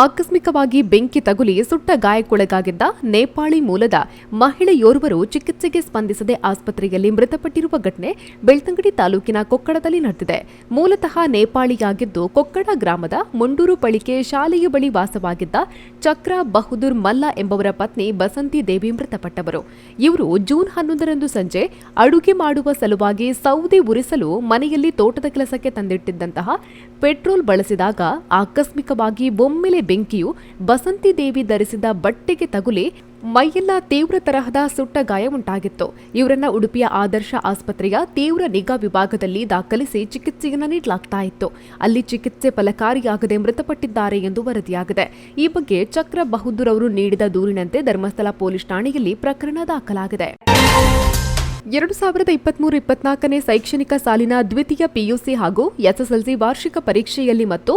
ಆಕಸ್ಮಿಕವಾಗಿ ಬೆಂಕಿ ತಗುಲಿ ಸುಟ್ಟ ಗಾಯಕ್ಕೊಳಗಾಗಿದ್ದ ನೇಪಾಳಿ ಮೂಲದ ಮಹಿಳೆಯೋರ್ವರು ಚಿಕಿತ್ಸೆಗೆ ಸ್ಪಂದಿಸದೆ ಆಸ್ಪತ್ರೆಯಲ್ಲಿ ಮೃತಪಟ್ಟಿರುವ ಘಟನೆ ಬೆಳ್ತಂಗಡಿ ತಾಲೂಕಿನ ಕೊಕ್ಕಡದಲ್ಲಿ ನಡೆದಿದೆ. ಮೂಲತಃ ನೇಪಾಳಿಯಾಗಿದ್ದು ಕೊಕ್ಕಡ ಗ್ರಾಮದ ಮುಂಡೂರು ಪಳಿಕೆ ಶಾಲೆಯ ಬಳಿ ವಾಸವಾಗಿದ್ದ ಚಕ್ರ ಬಹದ್ದೂರ್ ಮಲ್ಲ ಎಂಬವರ ಪತ್ನಿ ಬಸಂತಿ ದೇವಿ ಮೃತಪಟ್ಟವರು. ಇವರು ಜೂನ್ 11ರಂದು ಸಂಜೆ ಅಡುಗೆ ಮಾಡುವ ಸಲುವಾಗಿ ಸೌದೆ ಉರಿಸಲು ಮನೆಯಲ್ಲಿ ತೋಟದ ಕೆಲಸಕ್ಕೆ ತಂದಿಟ್ಟಿದ್ದಂತಹ ಪೆಟ್ರೋಲ್ ಬಳಸಿದಾಗ ಆಕಸ್ಮಿಕವಾಗಿ ಒಮ್ಮೆಲೆ ಬೆಂಕಿಯು ಬಸಂತಿ ದೇವಿ ಧರಿಸಿದ ಬಟ್ಟೆಗೆ ತಗುಲಿ ಮೈಯೆಲ್ಲ ತೀವ್ರ ತರಹದ ಸುಟ್ಟ ಗಾಯ ಉಂಟಾಗಿತ್ತು. ಇವರನ್ನ ಉಡುಪಿಯ ಆದರ್ಶ ಆಸ್ಪತ್ರೆಯ ತೀವ್ರ ನಿಗಾ ವಿಭಾಗದಲ್ಲಿ ದಾಖಲಿಸಿ ಚಿಕಿತ್ಸೆಯನ್ನು ನೀಡಲಾಗ್ತಾ ಇತ್ತು. ಅಲ್ಲಿ ಚಿಕಿತ್ಸೆ ಫಲಕಾರಿಯಾಗದೆ ಮೃತಪಟ್ಟಿದ್ದಾರೆ ಎಂದು ವರದಿಯಾಗಿದೆ. ಈ ಬಗ್ಗೆ ಚಕ್ರ ಬಹದ್ದೂರ್ ಅವರು ನೀಡಿದ ದೂರಿನಂತೆ ಧರ್ಮಸ್ಥಳ ಪೊಲೀಸ್ ಠಾಣೆಯಲ್ಲಿ ಪ್ರಕರಣ ದಾಖಲಾಗಿದೆ. 2023-24ನೇ ಶೈಕ್ಷಣಿಕ ಸಾಲಿನ ದ್ವಿತೀಯ ಪಿಯುಸಿ ಹಾಗೂ ಎಸ್ಎಸ್ಎಲ್ಸಿ ವಾರ್ಷಿಕ ಪರೀಕ್ಷೆಯಲ್ಲಿ ಮತ್ತು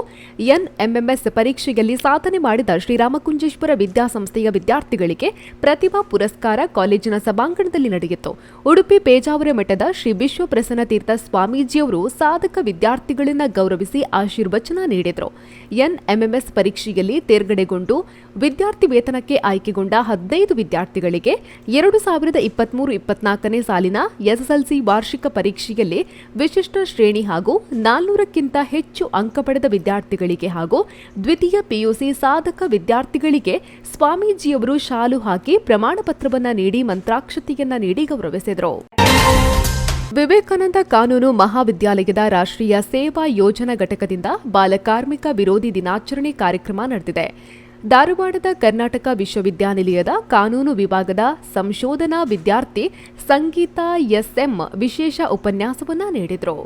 ಎನ್ಎಂಎಂಎಸ್ ಪರೀಕ್ಷೆಯಲ್ಲಿ ಸಾಧನೆ ಮಾಡಿದ ಶ್ರೀರಾಮಕುಂಜೇಶ್ವರ ವಿದ್ಯಾಸಂಸ್ಥೆಯ ವಿದ್ಯಾರ್ಥಿಗಳಿಗೆ ಪ್ರತಿಭಾ ಪುರಸ್ಕಾರ ಕಾಲೇಜಿನ ಸಭಾಂಗಣದಲ್ಲಿ ನಡೆಯಿತು. ಉಡುಪಿ ಪೇಜಾವರ ಮಠದ ಶ್ರೀ ವಿಶ್ವಪ್ರಸನ್ನ ತೀರ್ಥ ಸ್ವಾಮೀಜಿಯವರು ಸಾಧಕ ವಿದ್ಯಾರ್ಥಿಗಳನ್ನು ಗೌರವಿಸಿ ಆಶೀರ್ವಚನ ನೀಡಿದರು. ಎನ್ಎಂಎಂಎಸ್ ಪರೀಕ್ಷೆಯಲ್ಲಿ ತೇರ್ಗಡೆಗೊಂಡು ವಿದ್ಯಾರ್ಥಿ ವೇತನಕ್ಕೆ ಆಯ್ಕೆಗೊಂಡ 15 ವಿದ್ಯಾರ್ಥಿಗಳಿಗೆ 2023-24ನೇ ಸಾಲಿನ ಎಸ್ಎಸ್ಎಲ್ಸಿ ವಾರ್ಷಿಕ ಪರೀಕ್ಷೆಯಲ್ಲಿ ವಿಶಿಷ್ಟ ಶ್ರೇಣಿ ಹಾಗೂ 400ಕ್ಕಿಂತ ಹೆಚ್ಚು ಅಂಕ ಪಡೆದ ವಿದ್ಯಾರ್ಥಿಗಳಿಗೆ ಹಾಗೂ ದ್ವಿತೀಯ ಪಿಯುಸಿ ಸಾಧಕ ವಿದ್ಯಾರ್ಥಿಗಳಿಗೆ ಸ್ವಾಮೀಜಿಯವರು ಶಾಲು ಹಾಕಿ ಪ್ರಮಾಣ ಪತ್ರವನ್ನು ನೀಡಿ ಮಂತ್ರಾಕ್ಷತೆಯನ್ನ ನೀಡಿ ಗೌರವಿಸಿದರು. ವಿವೇಕಾನಂದ ಕಾನೂನು ಮಹಾವಿದ್ಯಾಲಯದ ರಾಷ್ಟ್ರೀಯ ಸೇವಾ ಯೋಜನಾ ಘಟಕದಿಂದ ಬಾಲಕಾರ್ಮಿಕ ವಿರೋಧಿ ದಿನಾಚರಣೆ ಕಾರ್ಯಕ್ರಮ ನಡೆದಿದೆ. ಧಾರವಾಡದ ಕರ್ನಾಟಕ ವಿಶ್ವವಿದ್ಯಾನಿಲಯದ ಕಾನೂನು ವಿಭಾಗದ ಸಂಶೋಧನಾ ವಿದ್ಯಾರ್ಥಿ ಸಂಗೀತಾ ಎಸ್ಎಂ ವಿಶೇಷ ಉಪನ್ಯಾಸವನ್ನ ನೀಡಿದರು.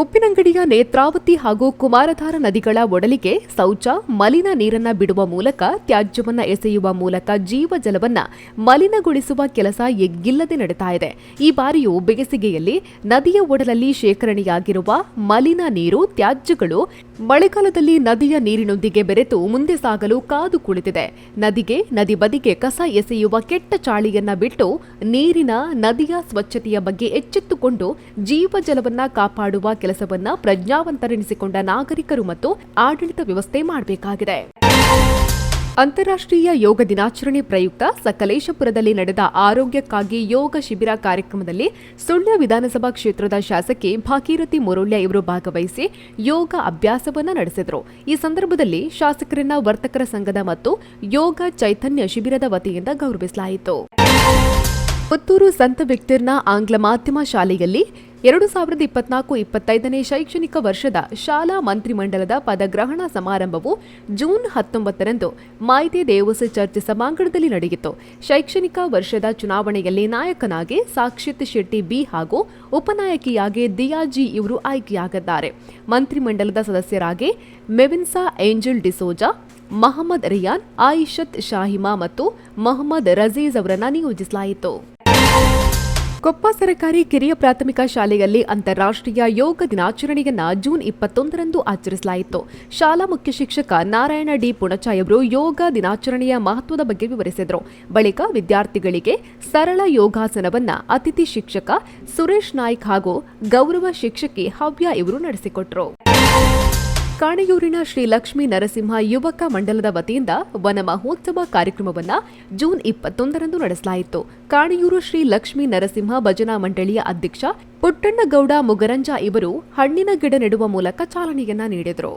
ಉಪ್ಪಿನಂಗಡಿಯ ನೇತ್ರಾವತಿ ಹಾಗೂ ಕುಮಾರಧಾರ ನದಿಗಳ ಒಡಲಿಗೆ ಶೌಚ ಮಲಿನ ನೀರನ್ನ ಬಿಡುವ ಮೂಲಕ ತ್ಯಾಜ್ಯವನ್ನ ಎಸೆಯುವ ಮೂಲಕ ಜೀವ ಜಲವನ್ನ ಮಲಿನಗೊಳಿಸುವ ಕೆಲಸ ಎಗ್ಗಿಲ್ಲದೆ ನಡೀತಾ ಇದೆ. ಈ ಬಾರಿಯೂ ಬೇಸಿಗೆಯಲ್ಲಿ ನದಿಯ ಒಡಲಲ್ಲಿ ಶೇಖರಣೆಯಾಗಿರುವ ಮಲಿನ ನೀರು ತ್ಯಾಜ್ಯಗಳು ಮಳೆಗಾಲದಲ್ಲಿ ನದಿಯ ನೀರಿನೊಂದಿಗೆ ಬೆರೆತು ಮುಂದೆ ಸಾಗಲು ಕಾದು ಕುಳಿತಿದೆ. ನದಿ ಬದಿಗೆ ಕಸ ಎಸೆಯುವ ಕೆಟ್ಟ ಚಾಳಿಯನ್ನ ಬಿಟ್ಟು ನೀರಿನ ನದಿಯ ಸ್ವಚ್ಛತೆಯ ಬಗ್ಗೆ ಎಚ್ಚೆತ್ತುಕೊಂಡು ಜೀವ ಜಲವನ್ನ ಕಾಪಾಡುವ ಕೆಲಸವನ್ನ ಪ್ರಜ್ಞಾವಂತರೆನಿಸಿಕೊಂಡ ನಾಗರಿಕರು ಮತ್ತು ಆಡಳಿತ ವ್ಯವಸ್ಥೆ ಮಾಡಬೇಕಾಗಿದೆ. ಅಂತಾರಾಷ್ಟ್ರೀಯ ಯೋಗ ದಿನಾಚರಣೆ ಪ್ರಯುಕ್ತ ಸಕಲೇಶಪುರದಲ್ಲಿ ನಡೆದ ಆರೋಗ್ಯಕ್ಕಾಗಿ ಯೋಗ ಶಿಬಿರ ಕಾರ್ಯಕ್ರಮದಲ್ಲಿ ಸುಳ್ಯ ವಿಧಾನಸಭಾ ಕ್ಷೇತ್ರದ ಶಾಸಕಿ ಭಾಗೀರಥಿ ಮುರುಳ್ಯ ಇವರು ಭಾಗವಹಿಸಿ ಯೋಗ ಅಭ್ಯಾಸವನ್ನು ನಡೆಸಿದರು. ಈ ಸಂದರ್ಭದಲ್ಲಿ ಶಾಸಕರನ್ನ ವರ್ತಕರ ಸಂಘದ ಮತ್ತು ಯೋಗ ಚೈತನ್ಯ ಶಿಬಿರದ ವತಿಯಿಂದ ಗೌರವಿಸಲಾಯಿತು. ಪುತ್ತೂರು ಸಂತ ವಿಕ್ಟರ್ನ ಆಂಗ್ಲ ಮಾಧ್ಯಮ ಶಾಲೆಯಲ್ಲಿ 2024-25ನೇ ಶೈಕ್ಷಣಿಕ ವರ್ಷದ ಶಾಲಾ ಮಂತ್ರಿಮಂಡಲದ ಪದಗ್ರಹಣ ಸಮಾರಂಭವು ಜೂನ್ 19ರಂದು ಮಾಯ್ದೆ ದೇವಸ್ ಚರ್ಚ್ ಸಭಾಂಗಣದಲ್ಲಿ ನಡೆಯಿತು. ಶೈಕ್ಷಣಿಕ ವರ್ಷದ ಚುನಾವಣೆಯಲ್ಲಿ ನಾಯಕನಾಗಿ ಸಾಕ್ಷಿತ್ ಶೆಟ್ಟಿ ಬಿ ಹಾಗೂ ಉಪನಾಯಕಿಯಾಗಿ ದಿಯಾಜಿ ಇವರು ಆಯ್ಕೆಯಾಗಿದ್ದಾರೆ. ಮಂತ್ರಿಮಂಡಲದ ಸದಸ್ಯರಾಗಿ ಮೆವಿನ್ಸಾ ಏಂಜಲ್ ಡಿಸೋಜಾ, ಮಹಮ್ಮದ್ ರಿಯಾನ್, ಆಯಿಷತ್ ಶಾಹಿಮಾ ಮತ್ತು ಮೊಹಮ್ಮದ್ ರಜೀಜ್ ಅವರನ್ನು ನಿಯೋಜಿಸಲಾಯಿತು. ಕೊಪ್ಪ ಸರ್ಕಾರಿ ಕಿರಿಯ ಪ್ರಾಥಮಿಕ ಶಾಲೆಯಲ್ಲಿ ಅಂತಾರಾಷ್ಟ್ರೀಯ ಯೋಗ ದಿನಾಚರಣೆಯನ್ನ ಜೂನ್ 21ರಂದು ಆಚರಿಸಲಾಯಿತು. ಶಾಲಾ ಮುಖ್ಯ ಶಿಕ್ಷಕ ನಾರಾಯಣ ಡಿ ಪುಣಚಾಯ್ ಅವರು ಯೋಗ ದಿನಾಚರಣೆಯ ಮಹತ್ವದ ಬಗ್ಗೆ ವಿವರಿಸಿದರು. ಬಳಿಕ ವಿದ್ಯಾರ್ಥಿಗಳಿಗೆ ಸರಳ ಯೋಗಾಸನವನ್ನ ಅತಿಥಿ ಶಿಕ್ಷಕ ಸುರೇಶ್ ನಾಯ್ಕ್ ಹಾಗೂ ಗೌರವ ಶಿಕ್ಷಕಿ ಹವ್ಯ ಇವರು ನಡೆಸಿಕೊಟ್ಟರು. ಕಾಣಿಯೂರಿನ ಶ್ರೀ ಲಕ್ಷ್ಮೀ ನರಸಿಂಹ ಯುವಕ ಮಂಡಲದ ವತಿಯಿಂದ ವನ ಮಹೋತ್ಸವ ಕಾರ್ಯಕ್ರಮವನ್ನು ಜೂನ್ 21ರಂದು ನಡೆಸಲಾಯಿತು. ಕಾಣಿಯೂರು ಶ್ರೀ ಲಕ್ಷ್ಮೀ ನರಸಿಂಹ ಭಜನಾ ಮಂಡಳಿಯ ಅಧ್ಯಕ್ಷ ಪುಟ್ಟಣ್ಣಗೌಡ ಮುಗರಂಜ ಇವರು ಹಣ್ಣಿನ ಗಿಡ ನೆಡುವ ಮೂಲಕ ಚಾಲನೆಯನ್ನ ನೀಡಿದರು.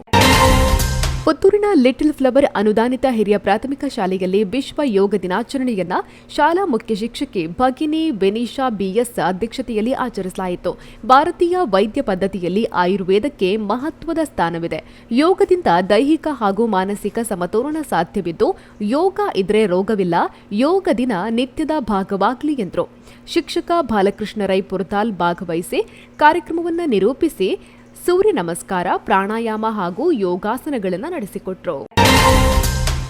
ಪುತ್ತೂರಿನ ಲಿಟಲ್ ಫ್ಲವರ್ ಅನುದಾನಿತ ಹಿರಿಯ ಪ್ರಾಥಮಿಕ ಶಾಲೆಯಲ್ಲಿ ವಿಶ್ವ ಯೋಗ ದಿನಾಚರಣೆಯನ್ನ ಶಾಲಾ ಮುಖ್ಯ ಶಿಕ್ಷಕಿ ಭಗಿನಿ ವೆನಿಶಾ ಬಿಎಸ್ ಅಧ್ಯಕ್ಷತೆಯಲ್ಲಿ ಆಚರಿಸಲಾಯಿತು. ಭಾರತೀಯ ವೈದ್ಯ ಪದ್ಧತಿಯಲ್ಲಿ ಆಯುರ್ವೇದಕ್ಕೆ ಮಹತ್ವದ ಸ್ಥಾನವಿದೆ. ಯೋಗದಿಂದ ದೈಹಿಕ ಹಾಗೂ ಮಾನಸಿಕ ಸಮತೋಲನ ಸಾಧ್ಯವಿದ್ದು, ಯೋಗ ಇದ್ರೆ ರೋಗವಿಲ್ಲ, ಯೋಗ ದಿನ ನಿತ್ಯದ ಭಾಗವಾಗಲಿ ಎಂದರು. ಶಿಕ್ಷಕ ಬಾಲಕೃಷ್ಣ ರೈ ಪುರತಾಲ್ ಭಾಗವಹಿಸಿ ಕಾರ್ಯಕ್ರಮವನ್ನು ನಿರೂಪಿಸಿ ಸೂರ್ಯ ನಮಸ್ಕಾರ, ಪ್ರಾಣಾಯಾಮ ಹಾಗೂ ಯೋಗಾಸನಗಳನ್ನು ನಡೆಸಿಕೊಟ್ರು.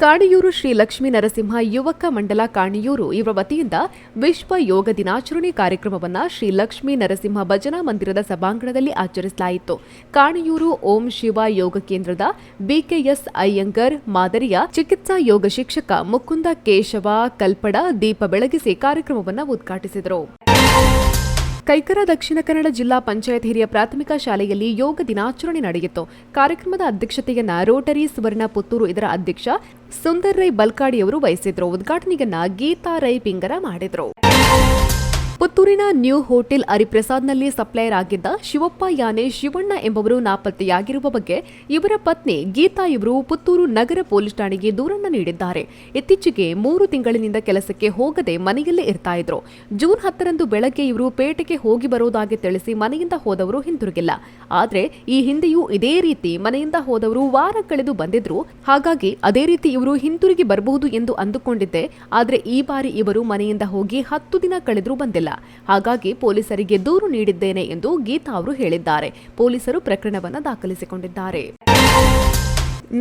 ಕಾಣಿಯೂರು ಶ್ರೀ ಲಕ್ಷ್ಮೀ ನರಸಿಂಹ ಯುವಕ ಮಂಡಲ ಕಾಣಿಯೂರು ಇವರ ವತಿಯಿಂದ ವಿಶ್ವ ಯೋಗ ದಿನಾಚರಣೆ ಕಾರ್ಯಕ್ರಮವನ್ನು ಶ್ರೀ ಲಕ್ಷ್ಮೀ ನರಸಿಂಹ ಭಜನಾ ಮಂದಿರದ ಸಭಾಂಗಣದಲ್ಲಿ ಆಚರಿಸಲಾಯಿತು. ಕಾಣಿಯೂರು ಓಂ ಶಿವ ಯೋಗ ಕೇಂದ್ರದ ಬಿಕೆಎಸ್ ಅಯ್ಯಂಗರ್ ಮಾದರಿಯ ಚಿಕಿತ್ಸಾ ಯೋಗ ಶಿಕ್ಷಕ ಮುಕುಂದ ಕೇಶವ ಕಲ್ಪಡ ದೀಪ ಬೆಳಗಿಸಿ ಕಾರ್ಯಕ್ರಮವನ್ನು ಉದ್ಘಾಟಿಸಿದರು. ಕೈಕರ ದಕ್ಷಿಣ ಕನ್ನಡ ಜಿಲ್ಲಾ ಪಂಚಾಯತ್ ಹಿರಿಯ ಪ್ರಾಥಮಿಕ ಶಾಲೆಯಲ್ಲಿ ಯೋಗ ದಿನಾಚರಣೆ ನಡೆಯಿತು. ಕಾರ್ಯಕ್ರಮದ ಅಧ್ಯಕ್ಷತೆಯನ್ನ ರೋಟರಿ ಸುವರ್ಣ ಪುತ್ತೂರು ಇದರ ಅಧ್ಯಕ್ಷ ಸುಂದರ್ ರೈ ಬಲ್ಕಾಡಿಯವರು ವಹಿಸಿದ್ರು. ಉದ್ಘಾಟನೆಯನ್ನ ಗೀತಾ ರೈ ಪಿಂಗರ ಮಾಡಿದ್ರು. ಪುತ್ತೂರಿನ ನ್ಯೂ ಹೋಟೆಲ್ ಹರಿಪ್ರಸಾದ್ನಲ್ಲಿ ಸಪ್ಲೈಯರ್ ಆಗಿದ್ದ ಶಿವಪ್ಪ ಯಾನೆ ಶಿವಣ್ಣ ಎಂಬವರು ನಾಪತ್ತೆಯಾಗಿರುವ ಬಗ್ಗೆ ಇವರ ಪತ್ನಿ ಗೀತಾ ಇವರು ಪುತ್ತೂರು ನಗರ ಪೊಲೀಸ್ ಠಾಣೆಗೆ ದೂರನ್ನು ನೀಡಿದ್ದಾರೆ. ಇತ್ತೀಚೆಗೆ 3 ತಿಂಗಳಿನಿಂದ ಕೆಲಸಕ್ಕೆ ಹೋಗದೆ ಮನೆಯಲ್ಲೇ ಇರ್ತಾ ಇದ್ರು. ಜೂನ್ 10ರಂದು ಬೆಳಗ್ಗೆ ಇವರು ಪೇಟೆಗೆ ಹೋಗಿ ಬರುವುದಾಗಿ ತಿಳಿಸಿ ಮನೆಯಿಂದ ಹೋದವರು ಹಿಂದಿರುಗಿಲ್ಲ. ಆದ್ರೆ ಈ ಹಿಂದೆಯೂ ಇದೇ ರೀತಿ ಮನೆಯಿಂದ ಹೋದವರು ವಾರ ಕಳೆದು ಬಂದಿದ್ರು. ಹಾಗಾಗಿ ಅದೇ ರೀತಿ ಇವರು ಹಿಂತಿರುಗಿ ಬರಬಹುದು ಎಂದು ಅಂದುಕೊಂಡಿದ್ದೆ. ಆದ್ರೆ ಈ ಬಾರಿ ಇವರು ಮನೆಯಿಂದ ಹೋಗಿ 10 ದಿನ ಕಳೆದರೂ ಬಂದಿಲ್ಲ. ಹಾಗಾಗಿ ಪೊಲೀಸರಿಗೆ ದೂರು ನೀಡಿದ್ದೇನೆ ಎಂದು ಗೀತಾ ಅವರು ಹೇಳಿದ್ದಾರೆ. ಪೊಲೀಸರು ಪ್ರಕರಣವನ್ನು ದಾಖಲಿಸಿಕೊಂಡಿದ್ದಾರೆ.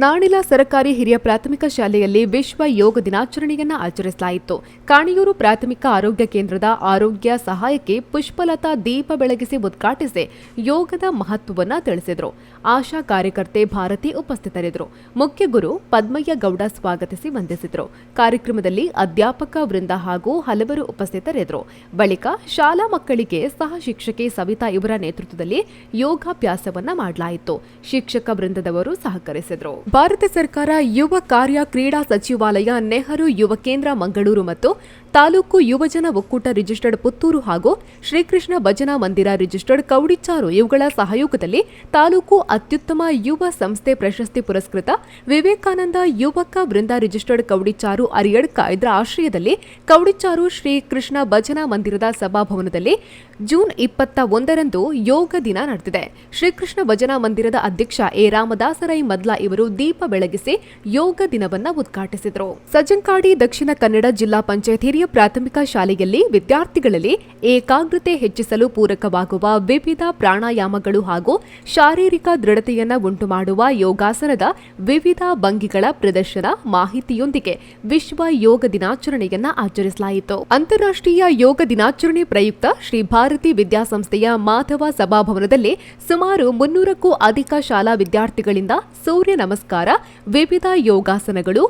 ನಾಣಿಲ ಸರ್ಕಾರಿ ಹಿರಿಯ ಪ್ರಾಥಮಿಕ ಶಾಲೆಯಲ್ಲಿ ವಿಶ್ವ ಯೋಗ ದಿನಾಚರಣೆಯನ್ನು ಆಚರಿಸಲಾಯಿತು. ಕಾಣಿಯೂರು ಪ್ರಾಥಮಿಕ ಆರೋಗ್ಯ ಕೇಂದ್ರದ ಆರೋಗ್ಯ ಸಹಾಯಕಿ ಪುಷ್ಪಲತಾ ದೀಪ ಬೆಳಗಿಸಿ ಉದ್ಘಾಟಿಸಿ ಯೋಗದ ಮಹತ್ವವನ್ನು ತಿಳಿಸಿದರು. ಆಶಾ ಕಾರ್ಯಕರ್ತೆ ಭಾರತಿ ಉಪಸ್ಥಿತರಿದ್ದರು. ಮುಖ್ಯ ಗುರು ಪದ್ಮಯ್ಯ ಗೌಡ ಸ್ವಾಗತಿಸಿ ವಂದಿಸಿದರು. ಕಾರ್ಯಕ್ರಮದಲ್ಲಿ ಅಧ್ಯಾಪಕ ವೃಂದ ಹಾಗೂ ಹಲವರು ಉಪಸ್ಥಿತರಿದ್ದರು. ಬಳಿಕ ಶಾಲಾ ಮಕ್ಕಳಿಗೆ ಸಹ ಶಿಕ್ಷಕಿ ಸವಿತಾ ಇವರ ನೇತೃತ್ವದಲ್ಲಿ ಯೋಗಾಭ್ಯಾಸವನ್ನ ಮಾಡಲಾಯಿತು. ಶಿಕ್ಷಕ ವೃಂದದವರು ಸಹಕರಿಸಿದರು. ಭಾರತ ಸರ್ಕಾರ ಯುವ ಕಾರ್ಯ ಕ್ರೀಡಾ ಸಚಿವಾಲಯ, ನೆಹರು ಯುವ ಕೇಂದ್ರ ಮಂಗಳೂರು ಮತ್ತು ತಾಲೂಕು ಯುವಜನ ಒಕ್ಕೂಟ ರಿಜಿಸ್ಟರ್ಡ್ ಪುತ್ತೂರು ಹಾಗೂ ಶ್ರೀಕೃಷ್ಣ ಭಜನಾ ಮಂದಿರ ರಿಜಿಸ್ಟರ್ಡ್ ಕೌಡಿಚಾರು ಇವುಗಳ ಸಹಯೋಗದಲ್ಲಿ ತಾಲೂಕು ಅತ್ಯುತ್ತಮ ಯುವ ಸಂಸ್ಥೆ ಪ್ರಶಸ್ತಿ ಪುರಸ್ಕೃತ ವಿವೇಕಾನಂದ ಯುವಕ ವೃಂದ ರಿಜಿಸ್ಟರ್ಡ್ ಕೌಡಿಚಾರು ಅರಿಯಡ್ಕ ಇದರ ಆಶ್ರಯದಲ್ಲಿ ಕೌಡಿಚಾರು ಶ್ರೀಕೃಷ್ಣ ಭಜನಾ ಮಂದಿರದ ಸಭಾಭವನದಲ್ಲಿ ಜೂನ್ 21ರಂದು ಯೋಗ ದಿನ ನಡೆದಿದೆ. ಶ್ರೀಕೃಷ್ಣ ಭಜನಾ ಮಂದಿರದ ಅಧ್ಯಕ್ಷ ಎ ರಾಮದಾಸರೈ ಮದ್ಲಾ ಇವರು ದೀಪ ಬೆಳಗಿಸಿ ಯೋಗ ದಿನವನ್ನು ಉದ್ಘಾಟಿಸಿದರು. ಸಜ್ಜಂಕಾಡಿ ದಕ್ಷಿಣ ಕನ್ನಡ ಜಿಲ್ಲಾ ಪಂಚಾಯತ್ ಹಿರಿಯ ಪ್ರಾಥಮಿಕ ಶಾಲೆಯಲ್ಲಿ ವಿದ್ಯಾರ್ಥಿಗಳಲ್ಲಿ ಏಕಾಗ್ರತೆ ಹೆಚ್ಚಿಸಲು ಪೂರಕವಾಗುವ ವಿವಿಧ ಪ್ರಾಣಾಯಾಮಗಳು ಹಾಗೂ ಶಾರೀರಿಕ ದೃಢತೆಯನ್ನು ಉಂಟುಮಾಡುವ ಯೋಗಾಸನದ ವಿವಿಧ ಭಂಗಿಗಳ ಪ್ರದರ್ಶನ ಮಾಹಿತಿಯೊಂದಿಗೆ ವಿಶ್ವ ಯೋಗ ದಿನಾಚರಣೆಯನ್ನ ಆಚರಿಸಲಾಯಿತು. ಅಂತಾರಾಷ್ಟ್ರೀಯ ಯೋಗ ದಿನಾಚರಣೆ ಪ್ರಯುಕ್ತ ಶ್ರೀ ಭಾರತಿ ವಿದ್ಯಾಸಂಸ್ಥೆಯ ಮಾಧವ ಸಭಾಭವನದಲ್ಲಿ ಸುಮಾರು 300ಕ್ಕೂ ಅಧಿಕ ಶಾಲಾ ವಿದ್ಯಾರ್ಥಿಗಳಿಂದ ಸೂರ್ಯ ನಮಸ್ಕಾರ, ವಿವಿಧ ಯೋಗಾಸನಗಳು,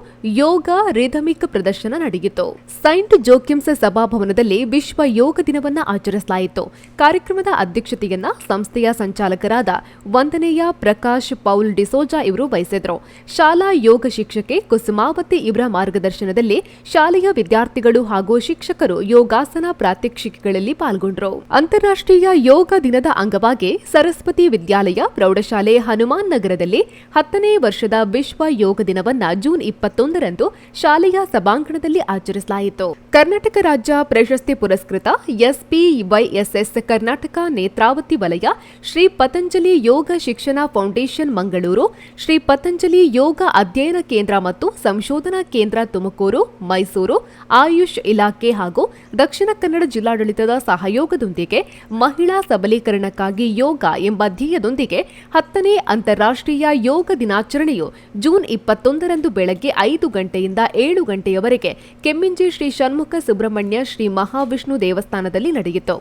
ಯೋಗ ರಿಥಮಿಕ್ ಪ್ರದರ್ಶನ ನಡೆಯಿತು. ಸೈಂಟ್ ಜೋಕಿಮ್ಸ್ ಸಭಾಭವನದಲ್ಲಿ ವಿಶ್ವ ಯೋಗ ದಿನವನ್ನು ಆಚರಿಸಲಾಯಿತು. ಕಾರ್ಯಕ್ರಮದ ಅಧ್ಯಕ್ಷತೆಯನ್ನ ಸಂಸ್ಥೆಯ ಸಂಚಾಲಕರಾದ ವಂದನೆಯ ಪ್ರಕಾಶ್ ಪೌಲ್ ಡಿಸೋಜಾ ಇವರು ವಹಿಸಿದ್ರು. ಶಾಲಾ ಯೋಗ ಶಿಕ್ಷಕಿ ಕುಸುಮಾವತಿ ಇವರ ಮಾರ್ಗದರ್ಶನದಲ್ಲಿ ಶಾಲೆಯ ವಿದ್ಯಾರ್ಥಿಗಳು ಹಾಗೂ ಶಿಕ್ಷಕರು ಯೋಗಾಸನ ಪ್ರಾತ್ಯಕ್ಷಿಕೆಗಳಲ್ಲಿ ಪಾಲ್ಗೊಂಡರು. ಅಂತಾರಾಷ್ಟ್ರೀಯ ಯೋಗ ದಿನದ ಅಂಗವಾಗಿ ಸರಸ್ವತಿ ವಿದ್ಯಾಲಯ ಪ್ರೌಢಶಾಲೆ ಹನುಮಾನ್ ನಗರದಲ್ಲಿ 10ನೇ ವರ್ಷದ ವಿಶ್ವ ಯೋಗ ದಿನವನ್ನ ಜೂನ್ 21ರಂದು ಶಾಲೆಯ ಸಭಾಂಗಣದಲ್ಲಿ ಆಚರಿಸಲಾಯಿತು. ಕರ್ನಾಟಕ ರಾಜ್ಯ ಪ್ರಶಸ್ತಿ ಪುರಸ್ಕೃತ SPYSS ಕರ್ನಾಟಕ ನೇತ್ರಾವತಿ ವಲಯ, ಶ್ರೀ ಪತಂಜಲಿ ಯೋಗ ಶಿಕ್ಷಣ ಫೌಂಡೇಶನ್ ಮಂಗಳೂರು, ಶ್ರೀ ಪತಂಜಲಿ ಯೋಗ ಅಧ್ಯಯನ ಕೇಂದ್ರ ಮತ್ತು ಸಂಶೋಧನಾ ಕೇಂದ್ರ ತುಮಕೂರು, ಮೈಸೂರು, ಆಯುಷ್ ಇಲಾಖೆ ಹಾಗೂ ದಕ್ಷಿಣ ಕನ್ನಡ ಜಿಲ್ಲಾಡಳಿತದ ಸಹಯೋಗದೊಂದಿಗೆ ಮಹಿಳಾ ಸಬಲೀಕರಣಕ್ಕಾಗಿ ಯೋಗ ಎಂಬ ಧ್ಯೇಯದೊಂದಿಗೆ 10ನೇ ಅಂತಾರಾಷ್ಟ್ರೀಯ ಯೋಗ ದಿನಾಚರಣೆಯು ಜೂನ್ 21ರಂದು ಬೆಳಗ್ಗೆ 5 ಗಂಟೆಯಿಂದ 7 ಗಂಟೆಯವರೆಗೆ ಕೆಮ್ಮಿಂಜಿ ಶ್ರೀ ಷಣ್ಮುಖ ಸುಬ್ರಹ್ಮಣ್ಯ ಶ್ರೀ ಮಹಾವಿಷ್ಣು ದೇವಸ್ಥಾನದಲ್ಲಿ ನಡೆಯಿತು.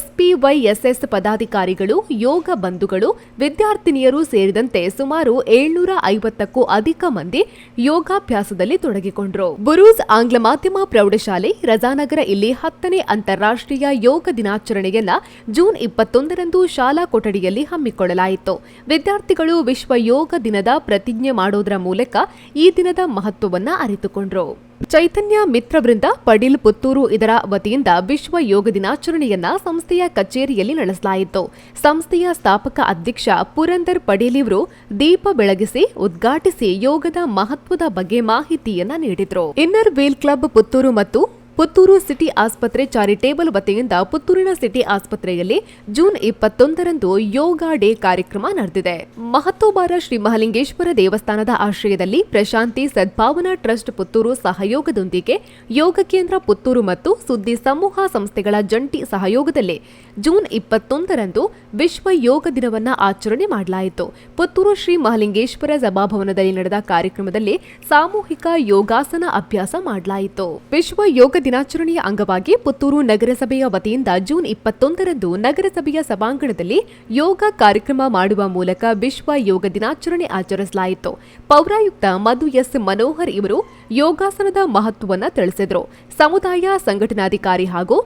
SPYSS ಪದಾಧಿಕಾರಿಗಳು, ಯೋಗ ಬಂಧುಗಳು, ವಿದ್ಯಾರ್ಥಿನಿಯರು ಸೇರಿದಂತೆ ಸುಮಾರು 750ಕ್ಕೂ ಅಧಿಕ ಮಂದಿ ಯೋಗಾಭ್ಯಾಸದಲ್ಲಿ ತೊಡಗಿಕೊಂಡರು. ಬುರೂಜ್ ಆಂಗ್ಲ ಮಾಧ್ಯಮ ಪ್ರೌಢಶಾಲೆ ರಜಾನಗರ ಇಲ್ಲಿ 10ನೇ ಅಂತಾರಾಷ್ಟ್ರೀಯ ಯೋಗ ದಿನಾಚರಣೆಯನ್ನ ಜೂನ್ 21ರಂದು ಶಾಲಾ ಕೊಠಡಿಯಲ್ಲಿ ಹಮ್ಮಿಕೊಳ್ಳಲಾಯಿತು. ವಿದ್ಯಾರ್ಥಿಗಳು ವಿಶ್ವ ಯೋಗ ದಿನದ ಪ್ರತಿಜ್ಞೆ ಮಾಡೋದರ ಮೂಲಕ ಈ ದಿನದ ಮಹತ್ವವನ್ನ ಅರಿತುಕೊಂಡರು. ಚೈತನ್ಯ ಮಿತ್ರವೃಂದ ಪಡೀಲ್ ಪುತ್ತೂರು ಇದರ ವತಿಯಿಂದ ವಿಶ್ವ ಯೋಗ ದಿನಾಚರಣೆಯನ್ನ ಸಂಸ್ಥೆಯ ಕಚೇರಿಯಲ್ಲಿ ನಡೆಸಲಾಯಿತು. ಸಂಸ್ಥೆಯ ಸ್ಥಾಪಕ ಅಧ್ಯಕ್ಷ ಪುರಂದರ್ ಪಡೀಲ್ ಇವರು ದೀಪ ಬೆಳಗಿಸಿ ಉದ್ಘಾಟಿಸಿ ಯೋಗದ ಮಹತ್ವದ ಬಗ್ಗೆ ಮಾಹಿತಿಯನ್ನ ನೀಡಿದರು. ಇನ್ನರ್ ವೀಲ್ ಕ್ಲಬ್ ಪುತ್ತೂರು ಮತ್ತು ಪುತ್ತೂರು ಸಿಟಿ ಆಸ್ಪತ್ರೆ ಚಾರಿಟೇಬಲ್ ವತಿಯಿಂದ ಪುತ್ತೂರಿನ ಸಿಟಿ ಆಸ್ಪತ್ರೆಯಲ್ಲಿ ಜೂನ್ 21ರಂದು ಯೋಗ ಡೇ ಕಾರ್ಯಕ್ರಮ ನಡೆದಿದೆ. ಮಹತ್ತೋಬಾರ ಶ್ರೀ ಮಹಾಲಿಂಗೇಶ್ವರ ದೇವಸ್ಥಾನದ ಆಶ್ರಯದಲ್ಲಿ ಪ್ರಶಾಂತಿ ಸದ್ಭಾವನಾ ಟ್ರಸ್ಟ್ ಪುತ್ತೂರು ಸಹಯೋಗದೊಂದಿಗೆ ಯೋಗ ಕೇಂದ್ರ ಪುತ್ತೂರು ಮತ್ತು ಸುದ್ದಿ ಸಮೂಹ ಸಂಸ್ಥೆಗಳ ಜಂಟಿ ಸಹಯೋಗದಲ್ಲಿ ಜೂನ್ 21ರಂದು ವಿಶ್ವ ಯೋಗ ದಿನವನ್ನ ಆಚರಣೆ ಮಾಡಲಾಯಿತು. ಪುತ್ತೂರು ಶ್ರೀ ಮಹಾಲಿಂಗೇಶ್ವರ ಸಭಾಭವನದಲ್ಲಿ ನಡೆದ ಕಾರ್ಯಕ್ರಮದಲ್ಲಿ ಸಾಮೂಹಿಕ ಯೋಗಾಸನ ಅಭ್ಯಾಸ ಮಾಡಲಾಯಿತು. ವಿಶ್ವ ಯೋಗ ದಿನಾಚರಣೆಯ ಅಂಗವಾಗಿ ಪುತ್ತೂರು ನಗರಸಭೆಯ ವತಿಯಿಂದ ಜೂನ್ 21ರಂದು ನಗರಸಭೆಯ ಸಭಾಂಗಣದಲ್ಲಿ ಯೋಗ ಕಾರ್ಯಕ್ರಮ ಮಾಡುವ ಮೂಲಕ ವಿಶ್ವ ಯೋಗ ದಿನಾಚರಣೆ ಆಚರಿಸಲಾಯಿತು. ಪೌರಾಯುಕ್ತ ಮಧು ಎಸ್ ಮನೋಹರ್ ಇವರು ಯೋಗಾಸನದ ಮಹತ್ವವನ್ನು ತಿಳಿಸಿದರು. ಸಮುದಾಯ ಸಂಘಟನಾಧಿಕಾರಿ ಹಾಗೂ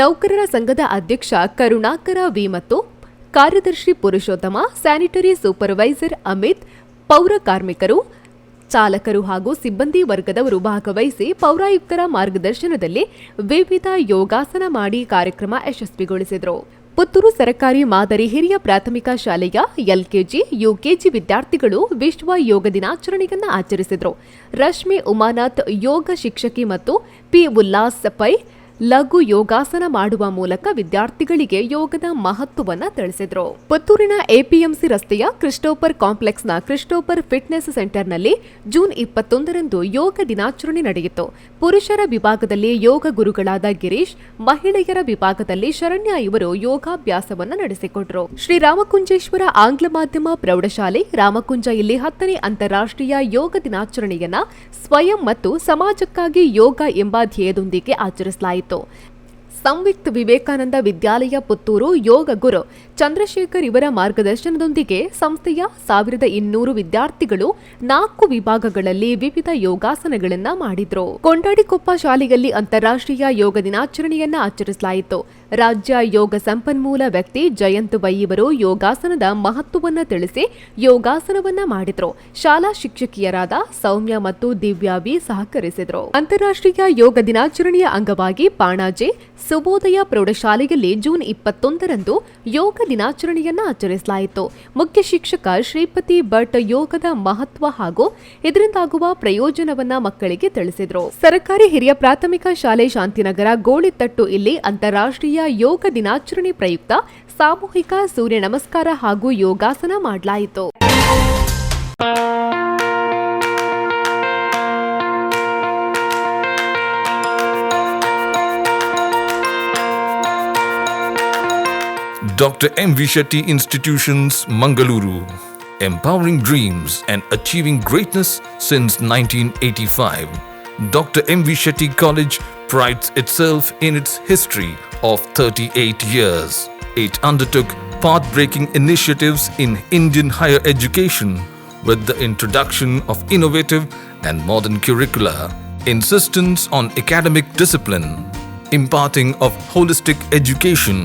ನೌಕರರ ಸಂಘದ ಅಧ್ಯಕ್ಷ ಕರುಣಾಕರ ವಿ ಮತ್ತು ಕಾರ್ಯದರ್ಶಿ ಪುರುಷೋತ್ತಮ, ಸ್ಯಾನಿಟರಿ ಸೂಪರ್ವೈಸರ್ ಅಮಿತ್, ಪೌರ ಕಾರ್ಮಿಕರು, ಚಾಲಕರು ಹಾಗೂ ಸಿಬ್ಬಂದಿ ವರ್ಗದವರು ಭಾಗವಹಿಸಿ ಪೌರಾಯುಕ್ತರ ಮಾರ್ಗದರ್ಶನದಲ್ಲಿ ವಿವಿಧ ಯೋಗಾಸನ ಮಾಡಿ ಕಾರ್ಯಕ್ರಮ ಯಶಸ್ವಿಗೊಳಿಸಿದರು. ಪುತ್ತೂರು ಸರ್ಕಾರಿ ಮಾದರಿ ಹಿರಿಯ ಪ್ರಾಥಮಿಕ ಶಾಲೆಯ ಎಲ್ಕೆಜಿ, ಯುಕೆಜಿ ವಿದ್ಯಾರ್ಥಿಗಳು ವಿಶ್ವ ಯೋಗ ದಿನಾಚರಣೆಯನ್ನು ಆಚರಿಸಿದರು. ರಶ್ಮಿ ಉಮಾನಾಥ್ ಯೋಗ ಶಿಕ್ಷಕಿ ಮತ್ತು ಪಿ ಉಲ್ಲಾಸ್ ಪೈ ಲಘು ಯೋಗಾಸನ ಮಾಡುವ ಮೂಲಕ ವಿದ್ಯಾರ್ಥಿಗಳಿಗೆ ಯೋಗದ ಮಹತ್ವವನ್ನು ತಿಳಿಸಿದರು. ಪುತ್ತೂರಿನ ಎಪಿಎಂಸಿ ರಸ್ತೆಯ ಕ್ರಿಸ್ಟೋಫರ್ ಕಾಂಪ್ಲೆಕ್ಸ್ನ ಕ್ರಿಸ್ಟೋಫರ್ ಫಿಟ್ನೆಸ್ ಸೆಂಟರ್ನಲ್ಲಿ ಜೂನ್ 21ರಂದು ಯೋಗ ದಿನಾಚರಣೆ ನಡೆಯಿತು. ಪುರುಷರ ವಿಭಾಗದಲ್ಲಿ ಯೋಗ ಗುರುಗಳಾದ ಗಿರೀಶ್, ಮಹಿಳೆಯರ ವಿಭಾಗದಲ್ಲಿ ಶರಣ್ಯ ಇವರು ಯೋಗಾಭ್ಯಾಸವನ್ನು ನಡೆಸಿಕೊಟ್ಟರು. ಶ್ರೀ ರಾಮಕುಂಜೇಶ್ವರ ಆಂಗ್ಲ ಮಾಧ್ಯಮ ಪ್ರೌಢಶಾಲೆ ರಾಮಕುಂಜ ಇಲ್ಲಿ 10ನೇ ಅಂತಾರಾಷ್ಟ್ರೀಯ ಯೋಗ ದಿನಾಚರಣೆಯನ್ನ ಸ್ವಯಂ ಮತ್ತು ಸಮಾಜಕ್ಕಾಗಿ ಯೋಗ ಎಂಬ ಧ್ಯೇಯದೊಂದಿಗೆ ಆಚರಿಸಲಾಯಿತು. ಸಂಯುಕ್ತ ವಿವೇಕಾನಂದ ವಿದ್ಯಾಲಯ ಪುತ್ತೂರು ಯೋಗ ಗುರು ಚಂದ್ರಶೇಖರ್ ಇವರ ಮಾರ್ಗದರ್ಶನದೊಂದಿಗೆ ಸಂಸ್ಥೆಯ 1200 ವಿದ್ಯಾರ್ಥಿಗಳು 4 ವಿಭಾಗಗಳಲ್ಲಿ ವಿವಿಧ ಯೋಗಾಸನಗಳನ್ನು ಮಾಡಿದ್ರು. ಕೊಂಡಾಡಿಕೊಪ್ಪ ಶಾಲೆಯಲ್ಲಿ ಅಂತಾರಾಷ್ಟ್ರೀಯ ಯೋಗ ದಿನಾಚರಣೆಯನ್ನ ಆಚರಿಸಲಾಯಿತು. ರಾಜ್ಯ ಯೋಗ ಸಂಪನ್ಮೂಲ ವ್ಯಕ್ತಿ ಜಯಂತ್ ವೈ ಇವರು ಯೋಗಾಸನದ ಮಹತ್ವವನ್ನು ತಿಳಿಸಿ ಯೋಗಾಸನವನ್ನ ಮಾಡಿದ್ರು. ಶಾಲಾ ಶಿಕ್ಷಕಿಯರಾದ ಸೌಮ್ಯ ಮತ್ತು ದಿವ್ಯಾವಿ ಸಹಕರಿಸಿದ್ರು. ಅಂತಾರಾಷ್ಟ್ರೀಯ ಯೋಗ ದಿನಾಚರಣೆಯ ಅಂಗವಾಗಿ ಪಾಣಾಜೆ ಸುಬೋಧಯ ಪ್ರೌಢಶಾಲೆಯಲ್ಲಿ ಜೂನ್ 21ರಂದು ಯೋಗ ದಿನಾಚರಣೆಯನ್ನ ಆಚರಿಸಲಾಯಿತು. ಮುಖ್ಯ ಶಿಕ್ಷಕ ಶ್ರೀಪತಿ ಭಟ್ ಯೋಗದ ಮಹತ್ವ ಹಾಗೂ ಇದರಿಂದಾಗುವ ಪ್ರಯೋಜನವನ್ನ ಮಕ್ಕಳಿಗೆ ತಿಳಿಸಿದರು. ಸರ್ಕಾರಿ ಹಿರಿಯ ಪ್ರಾಥಮಿಕ ಶಾಲೆ ಶಾಂತಿನಗರ ಗೋಳಿತಟ್ಟು ಇಲ್ಲಿ ಅಂತಾರಾಷ್ಟ್ರೀಯ ಯೋಗ ದಿನಾಚರಣೆ ಪ್ರಯುಕ್ತ ಸಾಮೂಹಿಕ ಸೂರ್ಯ ನಮಸ್ಕಾರ ಹಾಗೂ ಯೋಗಾಸನ ಮಾಡಲಾಯಿತು. Dr. M. V. Shetty Institutions, Mangaluru. Empowering dreams and achieving greatness since 1985. Dr. M. V. Shetty College prides itself in its history of 38 years. It undertook path-breaking initiatives in Indian higher education with the introduction of innovative and modern curricula, insistence on academic discipline, imparting of holistic education,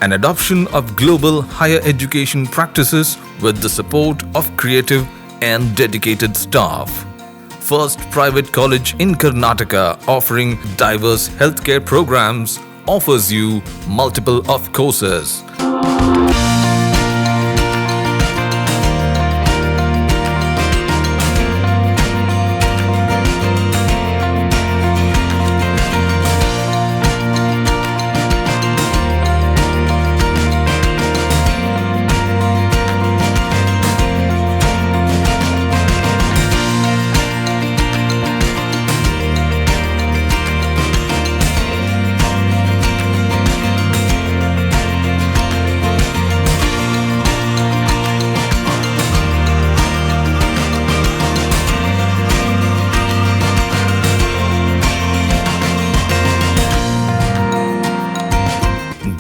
and adoption of global higher education practices with the support of creative and dedicated staff. First private college in Karnataka offering diverse healthcare programs offers you multiple of courses.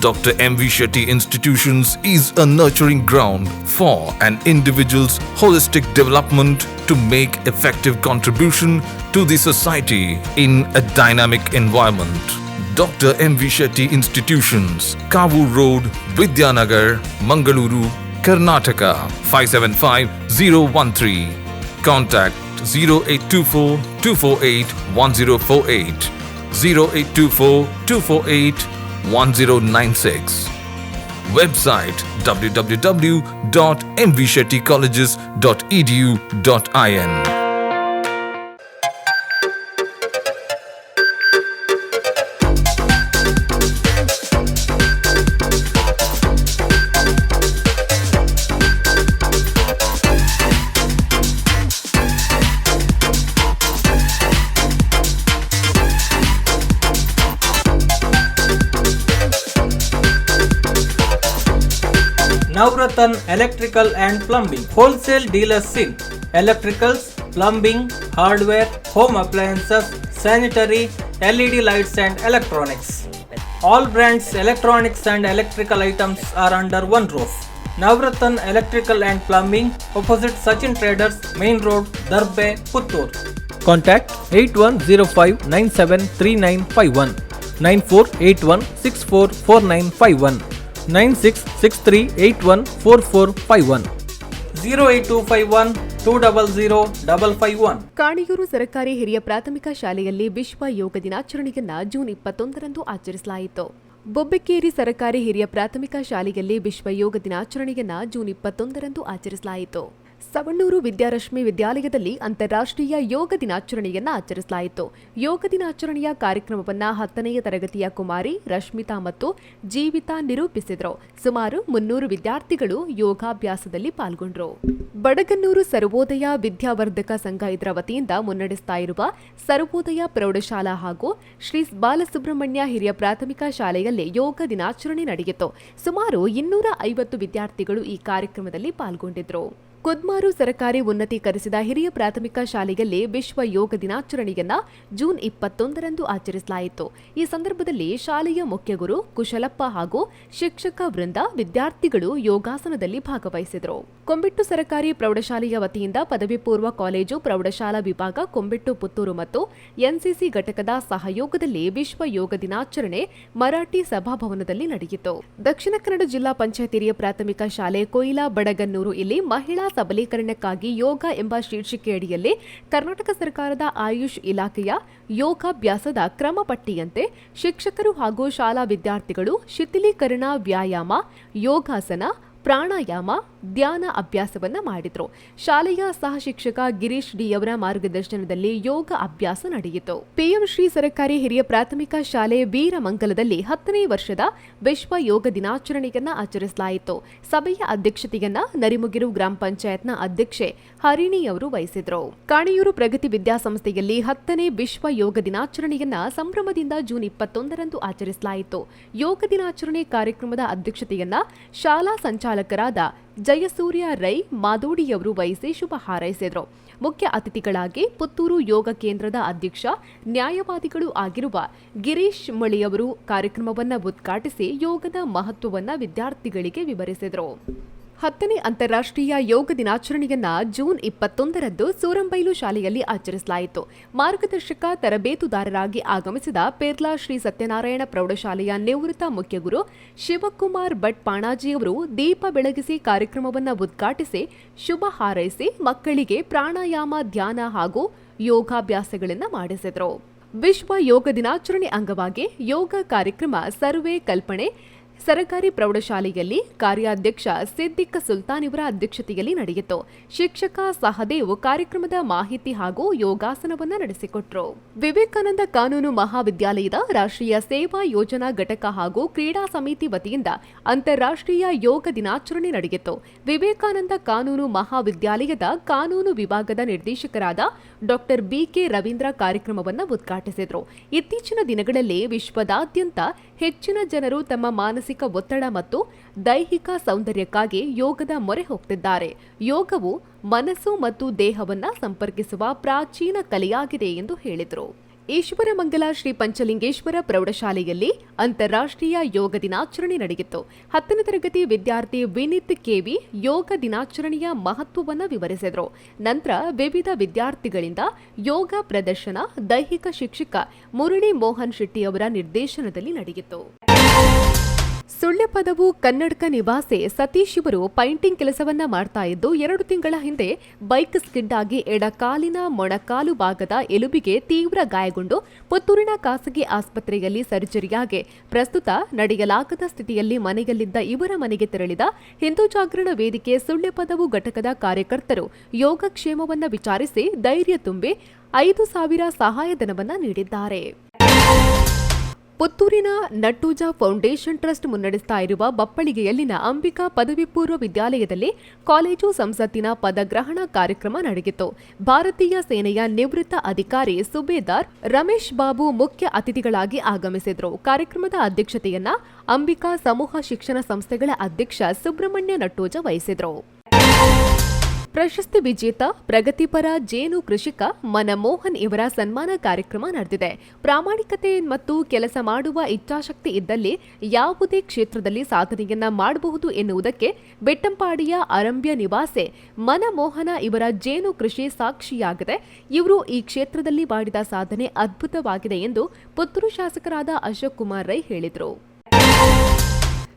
Dr. M. V. Shetty Institutions is a nurturing ground for an individual's holistic development to make effective contribution to the society in a dynamic environment. Dr. M. V. Shetty Institutions, Kavu Road, Vidyanagar, Mangaluru, Karnataka, 575013. Contact 0824 248 1048, 0824 248 1096. Website www.mvshettycolleges.edu.in. Navratan Electrical and Plumbing Wholesale Dealers in Electricals, Plumbing, Hardware, Home Appliances, Sanitary, LED lights and electronics. All brands electronics and electrical items are under one roof. Navratan Electrical and Plumbing, opposite Sachin Traders, Main Road, Darbe, Puttur. Contact 8105973951, 9481644951, 9663814451, 08251200551. Kaniyoor ಸರ್ಕಾರಿ ಹಿರಿಯ ಪ್ರಾಥಮಿಕ ಶಾಲೆಯಲ್ಲಿ ವಿಶ್ವ ಯೋಗ ದಿನಾಚರಣೆಯನ್ನ June 21ರಂದು ಆಚರಿಸಲಾಯಿತು. ಬೊಬ್ಬೆಕೇರಿ ಸರ್ಕಾರಿ ಹಿರಿಯ ಪ್ರಾಥಮಿಕ ಶಾಲೆಯಲ್ಲಿ ವಿಶ್ವ ಯೋಗ ದಿನಾಚರಣೆಯನ್ನ ಜೂನ್ 21ರಂದು ಆಚರಿಸಲಾಯಿತು. ಸವಣೂರು ವಿದ್ಯಾರಶ್ಮಿ ವಿದ್ಯಾಲಯದಲ್ಲಿ ಅಂತಾರಾಷ್ಟ್ರೀಯ ಯೋಗ ದಿನಾಚರಣೆಯನ್ನ ಆಚರಿಸಲಾಯಿತು. ಯೋಗ ದಿನಾಚರಣೆಯ ಕಾರ್ಯಕ್ರಮವನ್ನ 10ನೇ ತರಗತಿಯ ಕುಮಾರಿ ರಶ್ಮಿತಾ ಮತ್ತು ಜೀವಿತಾ ನಿರೂಪಿಸಿದರು. ಸುಮಾರು 300 ವಿದ್ಯಾರ್ಥಿಗಳು ಯೋಗಾಭ್ಯಾಸದಲ್ಲಿ ಪಾಲ್ಗೊಂಡರು. ಬಡಗನ್ನೂರು ಸರ್ವೋದಯ ವಿದ್ಯಾವರ್ಧಕ ಸಂಘ ಇದರ ವತಿಯಿಂದ ಮುನ್ನಡೆಸ್ತಾ ಇರುವ ಸರ್ವೋದಯ ಪ್ರೌಢಶಾಲಾ ಹಾಗೂ ಶ್ರೀ ಬಾಲಸುಬ್ರಹ್ಮಣ್ಯ ಹಿರಿಯ ಪ್ರಾಥಮಿಕ ಶಾಲೆಯಲ್ಲಿ ಯೋಗ ದಿನಾಚರಣೆ ನಡೆಯಿತು. ಸುಮಾರು 250 ವಿದ್ಯಾರ್ಥಿಗಳು ಈ ಕಾರ್ಯಕ್ರಮದಲ್ಲಿ ಪಾಲ್ಗೊಂಡಿದ್ದರು. ಕುದ್ಮಾರು ಸರ್ಕಾರಿ ಉನ್ನತೀಕರಿಸಿದ ಹಿರಿಯ ಪ್ರಾಥಮಿಕ ಶಾಲೆಯಲ್ಲಿ ವಿಶ್ವ ಯೋಗ ದಿನಾಚರಣೆಯನ್ನ ಜೂನ್ 21ರಂದು ಆಚರಿಸಲಾಯಿತು. ಈ ಸಂದರ್ಭದಲ್ಲಿ ಶಾಲೆಯ ಮುಖ್ಯಗುರು ಕುಶಲಪ್ಪ ಹಾಗೂ ಶಿಕ್ಷಕ ವೃಂದ ವಿದ್ಯಾರ್ಥಿಗಳು ಯೋಗಾಸನದಲ್ಲಿ ಭಾಗವಹಿಸಿದರು. ಕೊಂಬಿಟ್ಟು ಸರ್ಕಾರಿ ಪ್ರೌಢಶಾಲೆಯ ವತಿಯಿಂದ ಪದವಿ ಪೂರ್ವ ಕಾಲೇಜು ಪ್ರೌಢಶಾಲಾ ವಿಭಾಗ ಕೊಂಬಿಟ್ಟು ಪುತ್ತೂರು ಮತ್ತು ಎನ್ಸಿಸಿ ಘಟಕದ ಸಹಯೋಗದಲ್ಲಿ ವಿಶ್ವ ಯೋಗ ದಿನಾಚರಣೆ ಮರಾಠಿ ಸಭಾಭವನದಲ್ಲಿ ನಡೆಯಿತು. ದಕ್ಷಿಣ ಕನ್ನಡ ಜಿಲ್ಲಾ ಪಂಚಾಯತ್ ಹಿರಿಯ ಪ್ರಾಥಮಿಕ ಶಾಲೆ ಕೊಯಿಲಾ ಬಡಗನ್ನೂರು ಇಲ್ಲಿ ಮಹಿಳಾ ಸಬಲೀಕರಣಕ್ಕಾಗಿ ಯೋಗ ಎಂಬ ಶೀರ್ಷಿಕೆಯಡಿಯಲ್ಲಿ ಕರ್ನಾಟಕ ಸರ್ಕಾರದ ಆಯುಷ್ ಇಲಾಖೆಯ ಯೋಗಾಭ್ಯಾಸದ ಕ್ರಮಪಟ್ಟಿಯಂತೆ ಶಿಕ್ಷಕರು ಹಾಗೂ ಶಾಲಾ ವಿದ್ಯಾರ್ಥಿಗಳು ಶಿಥಿಲೀಕರಣ ವ್ಯಾಯಾಮ, ಯೋಗಾಸನ, ಪ್ರಾಣಾಯಾಮ, ಧ್ಯಾನ ಅಭ್ಯಾಸವನ್ನ ಮಾಡಿದ್ರು. ಶಾಲೆಯ ಸಹ ಶಿಕ್ಷಕ ಗಿರೀಶ್ ಡಿ ಅವರ ಮಾರ್ಗದರ್ಶನದಲ್ಲಿ ಯೋಗ ಅಭ್ಯಾಸ ನಡೆಯಿತು. ಪಿಎಂ ಶ್ರೀ ಸರ್ಕಾರಿ ಹಿರಿಯ ಪ್ರಾಥಮಿಕ ಶಾಲೆ ವೀರಮಂಗಲದಲ್ಲಿ 10ನೇ ವರ್ಷದ ವಿಶ್ವ ಯೋಗ ದಿನಾಚರಣೆಯನ್ನ ಆಚರಿಸಲಾಯಿತು. ಸಭೆಯ ಅಧ್ಯಕ್ಷತೆಯನ್ನ ನರಿಮುಗಿರು ಗ್ರಾಮ ಪಂಚಾಯತ್ನ ಅಧ್ಯಕ್ಷೆ ಹರಿಣಿ ಅವರು ವಹಿಸಿದ್ರು. ಕಾಣಿಯೂರು ಪ್ರಗತಿ ವಿದ್ಯಾಸಂಸ್ಥೆಯಲ್ಲಿ 10ನೇ ವಿಶ್ವ ಯೋಗ ದಿನಾಚರಣೆಯನ್ನ ಸಂಭ್ರಮದಿಂದ ಜೂನ್ 21ರಂದು ಆಚರಿಸಲಾಯಿತು. ಯೋಗ ದಿನಾಚರಣೆ ಕಾರ್ಯಕ್ರಮದ ಅಧ್ಯಕ್ಷತೆಯನ್ನ ಶಾಲಾ ಸಂಚಾಲಕರಾದ ಜಯಸೂರ್ಯ ರೈ ಮಾದೋಡಿಯವರು ವಹಿಸಿ ಶುಭ ಹಾರೈಸಿದರು. ಮುಖ್ಯ ಅತಿಥಿಗಳಾಗಿ ಪುತ್ತೂರು ಯೋಗ ಕೇಂದ್ರದ ಅಧ್ಯಕ್ಷ ನ್ಯಾಯವಾದಿಗಳು ಆಗಿರುವ ಗಿರೀಶ್ ಮಳಿಯವರು ಕಾರ್ಯಕ್ರಮವನ್ನು ಉದ್ಘಾಟಿಸಿ ಯೋಗದ ಮಹತ್ವವನ್ನು ವಿದ್ಯಾರ್ಥಿಗಳಿಗೆ ವಿವರಿಸಿದರು. 10ನೇ ಅಂತಾರಾಷ್ಟ್ರೀಯ ಯೋಗ ದಿನಾಚರಣೆಯನ್ನ ಜೂನ್ 21ರಂದು ಸೂರಂಬೈಲು ಶಾಲೆಯಲ್ಲಿ ಆಚರಿಸಲಾಯಿತು. ಮಾರ್ಗದರ್ಶಕ ತರಬೇತುದಾರರಾಗಿ ಆಗಮಿಸಿದ ಪೇರ್ಲಾ ಶ್ರೀ ಸತ್ಯನಾರಾಯಣ ಪ್ರೌಢಶಾಲೆಯ ನಿವೃತ್ತ ಮುಖ್ಯಗುರು ಶಿವಕುಮಾರ್ ಭಟ್ ಪಾಣಾಜಿಯವರು ದೀಪ ಬೆಳಗಿಸಿ ಕಾರ್ಯಕ್ರಮವನ್ನು ಉದ್ಘಾಟಿಸಿ ಶುಭ ಹಾರೈಸಿ ಮಕ್ಕಳಿಗೆ ಪ್ರಾಣಾಯಾಮ, ಧ್ಯಾನ ಹಾಗೂ ಯೋಗಾಭ್ಯಾಸಗಳನ್ನು ಮಾಡಿಸಿದರು. ವಿಶ್ವ ಯೋಗ ದಿನಾಚರಣೆ ಅಂಗವಾಗಿ ಯೋಗ ಕಾರ್ಯಕ್ರಮ ಸರ್ವೆ ಕಲ್ಪನೆ ಸರ್ಕಾರಿ ಪ್ರೌಢಶಾಲೆಯಲ್ಲಿ ಕಾರ್ಯಾಧ್ಯಕ್ಷ ಸಿದ್ದಿಕ್ ಸುಲ್ತಾನ್ ಇವರ ಅಧ್ಯಕ್ಷತೆಯಲ್ಲಿ ನಡೆಯಿತು. ಶಿಕ್ಷಕ ಸಹದೇವ್ ಕಾರ್ಯಕ್ರಮದ ಮಾಹಿತಿ ಹಾಗೂ ಯೋಗಾಸನವನ್ನು ನಡೆಸಿಕೊಟ್ಟರು. ವಿವೇಕಾನಂದ ಕಾನೂನು ಮಹಾವಿದ್ಯಾಲಯದ ರಾಷ್ಟ್ರೀಯ ಸೇವಾ ಯೋಜನಾ ಘಟಕ ಹಾಗೂ ಕ್ರೀಡಾ ಸಮಿತಿ ವತಿಯಿಂದ ಅಂತಾರಾಷ್ಟ್ರೀಯ ಯೋಗ ದಿನಾಚರಣೆ ನಡೆಯಿತು. ವಿವೇಕಾನಂದ ಕಾನೂನು ಮಹಾವಿದ್ಯಾಲಯದ ಕಾನೂನು ವಿಭಾಗದ ನಿರ್ದೇಶಕರಾದ ಡಾಕ್ಟರ್ ಬಿಕೆ ರವೀಂದ್ರ ಕಾರ್ಯಕ್ರಮವನ್ನು ಉದ್ಘಾಟಿಸಿದರು. ಇತ್ತೀಚಿನ ದಿನಗಳಲ್ಲಿ ವಿಶ್ವದಾದ್ಯಂತ ಹೆಚ್ಚಿನ ಜನರು ತಮ್ಮ ಮಾನಸಿಕ ಒತ್ತಡ ಮತ್ತು ದೈಹಿಕ ಸೌಂದರ್ಯಕ್ಕಾಗಿ ಯೋಗದ ಮೊರೆ ಹೋಗ್ತಿದ್ದಾರೆ. ಯೋಗವು ಮನಸ್ಸು ಮತ್ತು ದೇಹವನ್ನ ಸಂಪರ್ಕಿಸುವ ಪ್ರಾಚೀನ ಕಲೆಯಾಗಿದೆ ಎಂದು ಹೇಳಿದರು. ಈಶ್ವರಮಂಗಲ ಶ್ರೀ ಪಂಚಲಿಂಗೇಶ್ವರ ಪ್ರೌಢಶಾಲೆಯಲ್ಲಿ ಅಂತಾರಾಷ್ಟ್ರೀಯ ಯೋಗ ದಿನಾಚರಣೆ ನಡೆಯಿತು. 10ನೇ ತರಗತಿ ವಿದ್ಯಾರ್ಥಿ ವಿನೀತ್ ಕೆವಿ ಯೋಗ ದಿನಾಚರಣೆಯ ಮಹತ್ವವನ್ನು ವಿವರಿಸಿದರು. ನಂತರ ವಿವಿಧ ವಿದ್ಯಾರ್ಥಿಗಳಿಂದ ಯೋಗ ಪ್ರದರ್ಶನ ದೈಹಿಕ ಶಿಕ್ಷಕ ಮುರಳಿ ಮೋಹನ್ ಶೆಟ್ಟಿ ಅವರ ನಿರ್ದೇಶನದಲ್ಲಿ ನಡೆಯಿತು. ಸುಳ್ಯಪದವು ಕನ್ನಡಕ ನಿವಾಸಿ ಸತೀಶ್ ಇವರು ಪೈಂಟಿಂಗ್ ಕೆಲಸವನ್ನ ಮಾಡ್ತಾ ಇದ್ದು 2 ತಿಂಗಳ ಹಿಂದೆ ಬೈಕ್ ಸ್ಕಿಡ್ ಆಗಿ ಎಡಕಾಲಿನ ಮೊಣಕಾಲು ಭಾಗದ ಎಲುಬಿಗೆ ತೀವ್ರ ಗಾಯಗೊಂಡು ಪುತ್ತೂರಿನ ಖಾಸಗಿ ಆಸ್ಪತ್ರೆಯಲ್ಲಿ ಸರ್ಜರಿಯಾಗಿ ಪ್ರಸ್ತುತ ನಡೆಯಲಾಗದ ಸ್ಥಿತಿಯಲ್ಲಿ ಮನೆಯಲ್ಲಿದ್ದ ಇವರ ಮನೆಗೆ ತೆರಳಿದ ಹಿಂದೂ ಜಾಗರಣ ವೇದಿಕೆ ಸುಳ್ಯಪದವು ಘಟಕದ ಕಾರ್ಯಕರ್ತರು ಯೋಗಕ್ಷೇಮವನ್ನ ವಿಚಾರಿಸಿ ಧೈರ್ಯ ತುಂಬಿ 5,000 ಸಹಾಯಧನವನ್ನ ನೀಡಿದ್ದಾರೆ. ಪುತ್ತೂರಿನ ನಟ್ಟೂಜ ಫೌಂಡೇಶನ್ ಟ್ರಸ್ಟ್ ಮುನ್ನಡೆಸ್ತಾ ಇರುವ ಬಪ್ಪಳಿಗೆಯಲ್ಲಿನ ಅಂಬಿಕಾ ಪದವಿ ಪೂರ್ವ ವಿದ್ಯಾಲಯದಲ್ಲಿ ಕಾಲೇಜು ಸಂಸತ್ತಿನ ಪದಗ್ರಹಣ ಕಾರ್ಯಕ್ರಮ ನಡೆಯಿತು. ಭಾರತೀಯ ಸೇನೆಯ ನಿವೃತ್ತ ಅಧಿಕಾರಿ ಸುಬೇದಾರ್ ರಮೇಶ್ ಬಾಬು ಮುಖ್ಯ ಅತಿಥಿಗಳಾಗಿ ಆಗಮಿಸಿದರು. ಕಾರ್ಯಕ್ರಮದ ಅಧ್ಯಕ್ಷತೆಯನ್ನ ಅಂಬಿಕಾ ಸಮೂಹ ಶಿಕ್ಷಣ ಸಂಸ್ಥೆಗಳ ಅಧ್ಯಕ್ಷ ಸುಬ್ರಹ್ಮಣ್ಯ ನಟ್ಟೂಜ ವಹಿಸಿದರು. ಪ್ರಶಸ್ತಿ ವಿಜೇತ ಪ್ರಗತಿಪರ ಜೇನು ಕೃಷಿಕ ಮನಮೋಹನ್ ಇವರ ಸನ್ಮಾನ ಕಾರ್ಯಕ್ರಮ ನಡೆದಿದೆ. ಪ್ರಾಮಾಣಿಕತೆ ಮತ್ತು ಕೆಲಸ ಮಾಡುವ ಇಚ್ಛಾಶಕ್ತಿ ಇದ್ದಲ್ಲಿ ಯಾವುದೇ ಕ್ಷೇತ್ರದಲ್ಲಿ ಸಾಧನೆಯನ್ನ ಮಾಡಬಹುದು ಎನ್ನುವುದಕ್ಕೆ ಬೆಟ್ಟಂಪಾಡಿಯ ಅರಂಬ್ಯ ನಿವಾಸಿ ಮನಮೋಹನ ಇವರ ಜೇನು ಕೃಷಿ ಸಾಕ್ಷಿಯಾಗಿದೆ. ಇವರು ಈ ಕ್ಷೇತ್ರದಲ್ಲಿ ಮಾಡಿದ ಸಾಧನೆ ಅದ್ಭುತವಾಗಿದೆ ಎಂದು ಪುತ್ತೂರು ಶಾಸಕರಾದ ಅಶೋಕ್ ಕುಮಾರ್ ರೈ ಹೇಳಿದರು.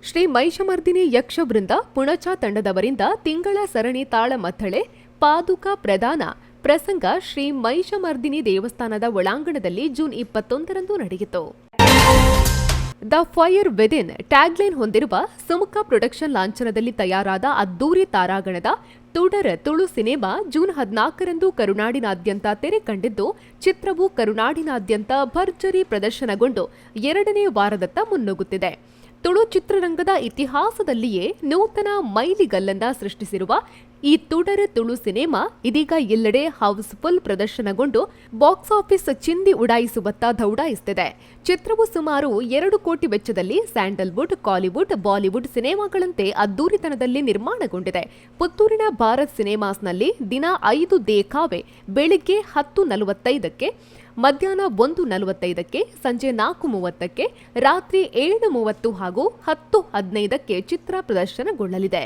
ಶ್ರೀ ಮಹಿಷಮರ್ದಿನಿ ಯಕ್ಷವೃಂದ ಪುಣಚ ತಂಡದವರಿಂದ ತಿಂಗಳ ಸರಣಿ ತಾಳಮದ್ದಳೆ ಪಾದುಕಾ ಪ್ರದಾನ ಪ್ರಸಂಗ ಶ್ರೀ ಮಹಿಷಮರ್ದಿನಿ ದೇವಸ್ಥಾನದ ಒಳಾಂಗಣದಲ್ಲಿ ಜೂನ್ 21ರಂದು ನಡೆಯಿತು. ದ ಫೈರ್ ವಿದಿನ್ ಟ್ಯಾಗ್ಲೈನ್ ಹೊಂದಿರುವ ಸುಮುಖ ಪ್ರೊಡಕ್ಷನ್ ಲಾಂಛನದಲ್ಲಿ ತಯಾರಾದ ಅದ್ದೂರಿ ತಾರಾಗಣದ ತುಡರ ತುಳು ಸಿನಿಮಾ ಜೂನ್ 14ರಂದು ಕರುನಾಡಿನಾದ್ಯಂತ ತೆರೆ ಕಂಡಿದ್ದು, ಚಿತ್ರವು ಕರುನಾಡಿನಾದ್ಯಂತ ಭರ್ಜರಿ ಪ್ರದರ್ಶನಗೊಂಡು 2ನೇ ವಾರದತ್ತ ಮುನ್ನುಗ್ಗುತ್ತಿದೆ. ತುಳು ಚಿತ್ರರಂಗದ ಇತಿಹಾಸದಲ್ಲಿಯೇ ನೂತನ ಮೈಲಿಗಲ್ಲನ್ನ ಸೃಷ್ಟಿಸಿರುವ ಈ ತುಡರ ತುಳು ಸಿನಿಮಾ ಇದೀಗ ಎಲ್ಲೆಡೆ ಹೌಸ್ಫುಲ್ ಪ್ರದರ್ಶನಗೊಂಡು ಬಾಕ್ಸ್ ಆಫೀಸ್ ಚಿಂದಿ ಉಡಾಯಿಸುವತ್ತ ದೌಡಾಯಿಸುತ್ತಿದೆ. ಚಿತ್ರವು ಸುಮಾರು 2 ಕೋಟಿ ವೆಚ್ಚದಲ್ಲಿ ಸ್ಯಾಂಡಲ್ವುಡ್, ಕಾಲಿವುಡ್, ಬಾಲಿವುಡ್ ಸಿನಿಮಾಗಳಂತೆ ಅದ್ದೂರಿತನದಲ್ಲಿ ನಿರ್ಮಾಣಗೊಂಡಿದೆ. ಪುತ್ತೂರಿನ ಭಾರತ್ ಸಿನಿಮಾಸ್ನಲ್ಲಿ ದಿನ 5 ದೇಖಾವೆ ಬೆಳಿಗ್ಗೆ 10:45ಕ್ಕೆ, ಮಧ್ಯಾಹ್ನ 1:45ಕ್ಕೆ, ಸಂಜೆ 4:30ಕ್ಕೆ, ರಾತ್ರಿ 7:30 ಹಾಗೂ 10:15ಕ್ಕೆ ಚಿತ್ರ ಪ್ರದರ್ಶನಗೊಳ್ಳಲಿದೆ.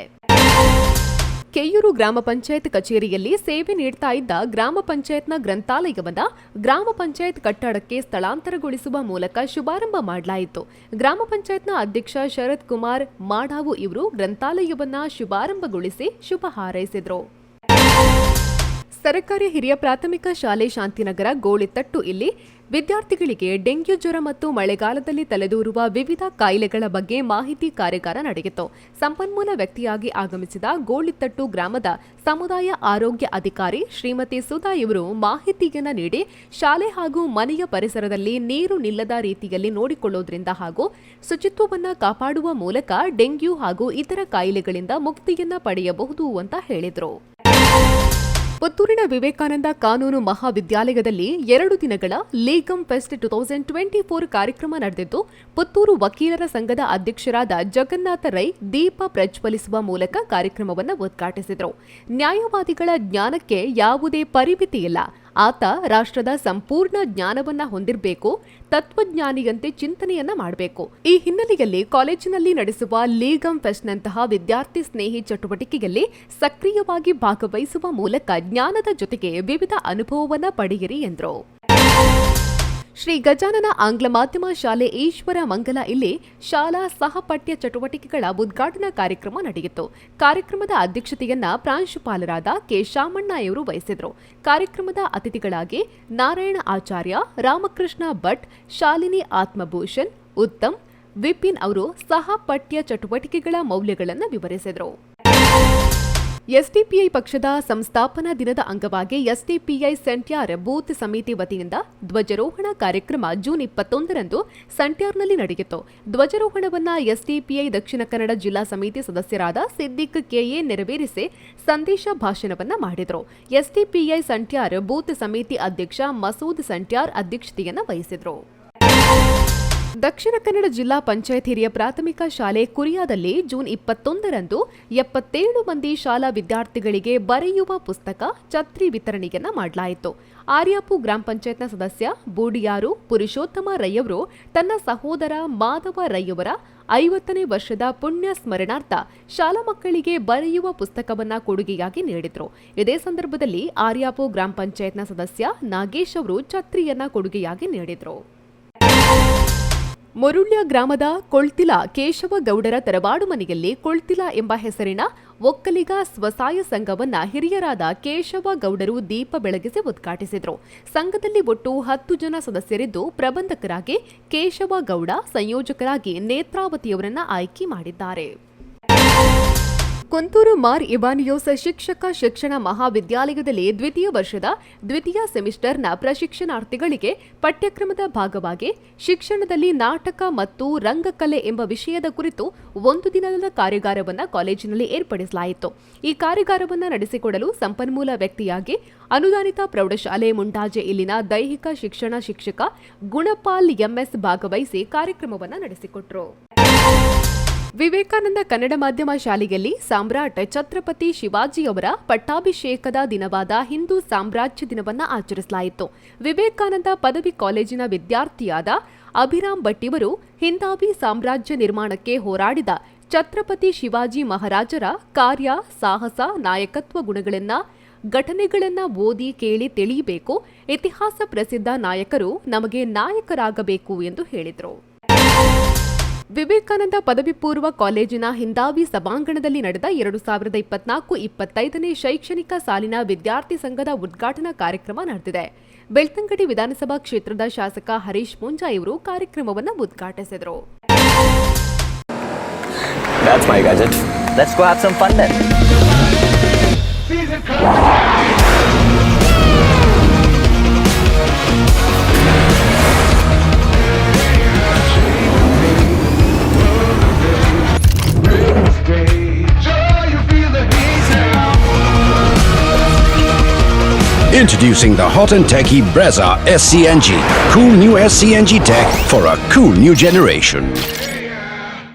ಕೆಯ್ಯೂರು ಗ್ರಾಮ ಪಂಚಾಯತ್ ಕಚೇರಿಯಲ್ಲಿ ಸೇವೆ ನೀಡ್ತಾ ಇದ್ದ ಗ್ರಾಮ ಪಂಚಾಯತ್ನ ಗ್ರಂಥಾಲಯವನ್ನ ಗ್ರಾಮ ಪಂಚಾಯತ್ ಕಟ್ಟಡಕ್ಕೆ ಸ್ಥಳಾಂತರಗೊಳಿಸುವ ಮೂಲಕ ಶುಭಾರಂಭ ಮಾಡಲಾಯಿತು. ಗ್ರಾಮ ಪಂಚಾಯತ್ನ ಅಧ್ಯಕ್ಷ ಶರತ್ ಕುಮಾರ್ ಮಾಡಾವು ಇವರು ಗ್ರಂಥಾಲಯವನ್ನ ಶುಭಾರಂಭಗೊಳಿಸಿ ಶುಭ ಹಾರೈಸಿದರು. ಸರ್ಕಾರಿ ಹಿರಿಯ ಪ್ರಾಥಮಿಕ ಶಾಲೆ ಶಾಂತಿನಗರ ಗೋಳಿತಟ್ಟು ಇಲ್ಲಿ ವಿದ್ಯಾರ್ಥಿಗಳಿಗೆ ಡೆಂಗ್ಯೂ ಜ್ವರ ಮತ್ತು ಮಳೆಗಾಲದಲ್ಲಿ ತಲೆದೂರುವ ವಿವಿಧ ಕಾಯಿಲೆಗಳ ಬಗ್ಗೆ ಮಾಹಿತಿ ಕಾರ್ಯಾಗಾರ ನಡೆಯಿತು. ಸಂಪನ್ಮೂಲ ವ್ಯಕ್ತಿಯಾಗಿ ಆಗಮಿಸಿದ ಗೋಳಿತಟ್ಟು ಗ್ರಾಮದ ಸಮುದಾಯ ಆರೋಗ್ಯ ಅಧಿಕಾರಿ ಶ್ರೀಮತಿ ಸುಧಾ ಇವರು ಮಾಹಿತಿಯನ್ನ ನೀಡಿ ಶಾಲೆ ಹಾಗೂ ಮನೆಯ ಪರಿಸರದಲ್ಲಿ ನೀರು ನಿಲ್ಲದ ರೀತಿಯಲ್ಲಿ ನೋಡಿಕೊಳ್ಳುವುದರಿಂದ ಹಾಗೂ ಶುಚಿತ್ವವನ್ನು ಕಾಪಾಡುವ ಮೂಲಕ ಡೆಂಗ್ಯೂ ಹಾಗೂ ಇತರ ಕಾಯಿಲೆಗಳಿಂದ ಮುಕ್ತಿಯನ್ನ ಪಡೆಯಬಹುದು ಅಂತ ಹೇಳಿದರು. ಪುತ್ತೂರಿನ ವಿವೇಕಾನಂದ ಕಾನೂನು ಮಹಾವಿದ್ಯಾಲಯದಲ್ಲಿ 2 ದಿನಗಳ ಲೀಗಂ ಫೆಸ್ಟ್ 2024 ಕಾರ್ಯಕ್ರಮ ನಡೆದಿದ್ದು, ಪುತ್ತೂರು ವಕೀಲರ ಸಂಘದ ಅಧ್ಯಕ್ಷರಾದ ಜಗನ್ನಾಥ ರೈ ದೀಪ ಪ್ರಜ್ವಲಿಸುವ ಮೂಲಕ ಕಾರ್ಯಕ್ರಮವನ್ನು ಉದ್ಘಾಟಿಸಿದರು. ನ್ಯಾಯವಾದಿಗಳ ಜ್ಞಾನಕ್ಕೆ ಯಾವುದೇ ಪರಿಮಿತಿ ಇಲ್ಲ. ಆತ ರಾಷ್ಟ್ರದ ಸಂಪೂರ್ಣ ಜ್ಞಾನವನ್ನ ಹೊಂದಿರಬೇಕು, ತತ್ವಜ್ಞಾನಿಯಂತೆ ಚಿಂತನೆಯನ್ನ ಮಾಡಬೇಕು. ಈ ಹಿನ್ನೆಲೆಯಲ್ಲಿ ಕಾಲೇಜಿನಲ್ಲಿ ನಡೆಸುವ ಲೀಗಂ ಫೆಸ್ಟ್ನಂತಹ ವಿದ್ಯಾರ್ಥಿ ಸ್ನೇಹಿ ಚಟುವಟಿಕೆಯಲ್ಲಿ ಸಕ್ರಿಯವಾಗಿ ಭಾಗವಹಿಸುವ ಮೂಲಕ ಜ್ಞಾನದ ಜೊತೆಗೆ ವಿವಿಧ ಅನುಭವವನ್ನ ಪಡೆಯಿರಿ ಎಂದರು. ಶ್ರೀ ಗಜಾನನ ಆಂಗ್ಲ ಮಾಧ್ಯಮ ಶಾಲೆ ಈಶ್ವರ ಮಂಗಲ ಇಲ್ಲಿ ಶಾಲಾ ಸಹಪಠ್ಯ ಚಟುವಟಿಕೆಗಳ ಉದ್ಘಾಟನಾ ಕಾರ್ಯಕ್ರಮ ನಡೆಯಿತು. ಕಾರ್ಯಕ್ರಮದ ಅಧ್ಯಕ್ಷತೆಯನ್ನ ಪ್ರಾಂಶುಪಾಲರಾದ ಕೆ ಶಾಮಣ್ಣ ಇವರು ವಹಿಸಿದರು. ಕಾರ್ಯಕ್ರಮದ ಅತಿಥಿಗಳಾಗಿ ನಾರಾಯಣ ಆಚಾರ್ಯ, ರಾಮಕೃಷ್ಣ ಭಟ್, ಶಾಲಿನಿ ಆತ್ಮಭೂಷಣ್, ಉತ್ತಮ್, ವಿಪಿನ್ ಅವರು ಸಹಪಠ್ಯ ಚಟುವಟಿಕೆಗಳ ಮೌಲ್ಯಗಳನ್ನು ವಿವರಿಸಿದರು. ಎಸ್ಡಿಪಿಐ ಪಕ್ಷದ ಸಂಸ್ಥಾಪನಾ ದಿನದ ಅಂಗವಾಗಿ ಎಸ್ಡಿಪಿಐ ಸಂಟ್ಯಾರ್ ಬೂತ್ ಸಮಿತಿ ವತಿಯಿಂದ ಧ್ವಜಾರೋಹಣ ಕಾರ್ಯಕ್ರಮ ಜೂನ್ 21ರಂದು ಸಂಟ್ಯಾರ್ನಲ್ಲಿ ನಡೆಯಿತು. ಧ್ವಜಾರೋಹಣವನ್ನು ಎಸ್ಡಿಪಿಐ ದಕ್ಷಿಣ ಕನ್ನಡ ಜಿಲ್ಲಾ ಸಮಿತಿ ಸದಸ್ಯರಾದ ಸಿದ್ದಿಕ್ ಕೆಎ ನೆರವೇರಿಸಿ ಸಂದೇಶ ಭಾಷಣವನ್ನ ಮಾಡಿದರು. ಎಸ್ಡಿಪಿಐ ಸಂಟ್ಯಾರ್ ಬೂತ್ ಸಮಿತಿ ಅಧ್ಯಕ್ಷ ಮಸೂದ್ ಸಂಟ್ಯಾರ್ ಅಧ್ಯಕ್ಷತೆಯನ್ನು ವಹಿಸಿದರು. ದಕ್ಷಿಣ ಕನ್ನಡ ಜಿಲ್ಲಾ ಪಂಚಾಯತ್ ಹಿರಿಯ ಪ್ರಾಥಮಿಕ ಶಾಲೆ ಕುರಿಯಾದಲ್ಲಿ ಜೂನ್ 21ರಂದು 77 ಮಂದಿ ಶಾಲಾ ವಿದ್ಯಾರ್ಥಿಗಳಿಗೆ ಬರೆಯುವ ಪುಸ್ತಕ, ಛತ್ರಿ ವಿತರಣೆಯನ್ನ ಮಾಡಲಾಯಿತು. ಆರ್ಯಾಪು ಗ್ರಾಮ ಪಂಚಾಯತ್ನ ಸದಸ್ಯ ಬೂಡಿಯಾರು ಪುರುಷೋತ್ತಮ ರೈಯವರು ತನ್ನ ಸಹೋದರ ಮಾಧವ ರೈಯವರ 50ನೇ ವರ್ಷದ ಪುಣ್ಯ ಸ್ಮರಣಾರ್ಥ ಶಾಲಾ ಮಕ್ಕಳಿಗೆ ಬರೆಯುವ ಪುಸ್ತಕವನ್ನ ಕೊಡುಗೆಯಾಗಿ ನೀಡಿದರು. ಇದೇ ಸಂದರ್ಭದಲ್ಲಿ ಆರ್ಯಾಪು ಗ್ರಾಮ ಪಂಚಾಯತ್ನ ಸದಸ್ಯ ನಾಗೇಶ್ ಅವರು ಛತ್ರಿಯನ್ನ ಕೊಡುಗೆಯಾಗಿ ನೀಡಿದರು. ಮೊರುಳ್ಯ ಗ್ರಾಮದ ಕೊಳ್ತಿಲ ಕೇಶವಗೌಡರ ತರವಾಡು ಮನೆಯಲ್ಲಿ ಕೊಳ್ತಿಲ ಎಂಬ ಹೆಸರಿನ ಒಕ್ಕಲಿಗ ಸ್ವಸಹಾಯ ಸಂಘವನ್ನ ಹಿರಿಯರಾದ ಕೇಶವಗೌಡರು ದೀಪ ಬೆಳಗಿಸಿ ಉದ್ಘಾಟಿಸಿದರು. ಸಂಘದಲ್ಲಿ ಒಟ್ಟು 10 ಜನ ಸದಸ್ಯರಿದ್ದು, ಪ್ರಬಂಧಕರಾಗಿ ಕೇಶವಗೌಡ, ಸಂಯೋಜಕರಾಗಿ ನೇತ್ರಾವತಿಯವರನ್ನ ಆಯ್ಕೆ ಮಾಡಿದ್ದಾರೆ. ಕುಂತೂರು ಮಾರ್ ಇವಾನಿಯೋಸ್ ಶಿಕ್ಷಣ ಮಹಾವಿದ್ಯಾಲಯದಲ್ಲಿ ದ್ವಿತೀಯ ವರ್ಷದ ದ್ವಿತೀಯ ಸೆಮಿಸ್ಟರ್ನ ಪ್ರಶಿಕ್ಷಣಾರ್ಥಿಗಳಿಗೆ ಪಠ್ಯಕ್ರಮದ ಭಾಗವಾಗಿ ಶಿಕ್ಷಣದಲ್ಲಿ ನಾಟಕ ಮತ್ತು ರಂಗಕಲೆ ಎಂಬ ವಿಷಯದ ಕುರಿತು 1 ದಿನದ ಕಾರ್ಯಾಗಾರವನ್ನು ಕಾಲೇಜಿನಲ್ಲಿ ಏರ್ಪಡಿಸಲಾಯಿತು. ಈ ಕಾರ್ಯಾಗಾರವನ್ನು ನಡೆಸಿಕೊಡಲು ಸಂಪನ್ಮೂಲ ವ್ಯಕ್ತಿಯಾಗಿ ಅನುದಾನಿತ ಪ್ರೌಢಶಾಲೆ ಮುಂಡಾಜೆ ಇಲ್ಲಿನ ದೈಹಿಕ ಶಿಕ್ಷಣ ಶಿಕ್ಷಕ ಗುಣಪಾಲ್ ಎಂಎಸ್ ಭಾಗವಹಿಸಿ ಕಾರ್ಯಕ್ರಮವನ್ನು ನಡೆಸಿಕೊಟ್ಟರು. ವಿವೇಕಾನಂದ ಕನ್ನಡ ಮಾಧ್ಯಮ ಶಾಲೆಯಲ್ಲಿ ಸಾಮ್ರಾಟ್ ಛತ್ರಪತಿ ಶಿವಾಜಿಯವರ ಪಟ್ಟಾಭಿಷೇಕದ ದಿನವಾದ ಹಿಂದೂ ಸಾಮ್ರಾಜ್ಯ ದಿನವನ್ನು ಆಚರಿಸಲಾಯಿತು. ವಿವೇಕಾನಂದ ಪದವಿ ಕಾಲೇಜಿನ ವಿದ್ಯಾರ್ಥಿಯಾದ ಅಭಿರಾಮ್ ಭಟ್ ಇವರು ಹಿಂದಾವಿ ಸಾಮ್ರಾಜ್ಯ ನಿರ್ಮಾಣಕ್ಕೆ ಹೋರಾಡಿದ ಛತ್ರಪತಿ ಶಿವಾಜಿ ಮಹಾರಾಜರ ಕಾರ್ಯ, ಸಾಹಸ, ನಾಯಕತ್ವ ಘಟನೆಗಳನ್ನ ಓದಿ ಕೇಳಿ ತಿಳಿಯಬೇಕು. ಇತಿಹಾಸ ಪ್ರಸಿದ್ಧ ನಾಯಕರು ನಮಗೆ ನಾಯಕರಾಗಬೇಕು ಎಂದು ಹೇಳಿದರು. ವಿವೇಕಾನಂದ ಪದವಿ ಪೂರ್ವ ಕಾಲೇಜಿನ ಹಿಂದಾವಿ ಸಭಾಂಗಣದಲ್ಲಿ ನಡೆದ 2024-25ನೇ ಶೈಕ್ಷಣಿಕ ಸಾಲಿನ ವಿದ್ಯಾರ್ಥಿ ಸಂಘದ ಉದ್ಘಾಟನಾ ಕಾರ್ಯಕ್ರಮ ನಡೆದಿದೆ. ಬೆಳ್ತಂಗಡಿ ವಿಧಾನಸಭಾ ಕ್ಷೇತ್ರದ ಶಾಸಕ ಹರೀಶ್ ಮುಂಜಾ ಇವರು ಕಾರ್ಯಕ್ರಮವನ್ನು ಉದ್ಘಾಟಿಸಿದರು. That's my gadget. Let's go have some fun then. Introducing the hot and techy Brezza SCNG. Cool new SCNG tech for a cool new generation.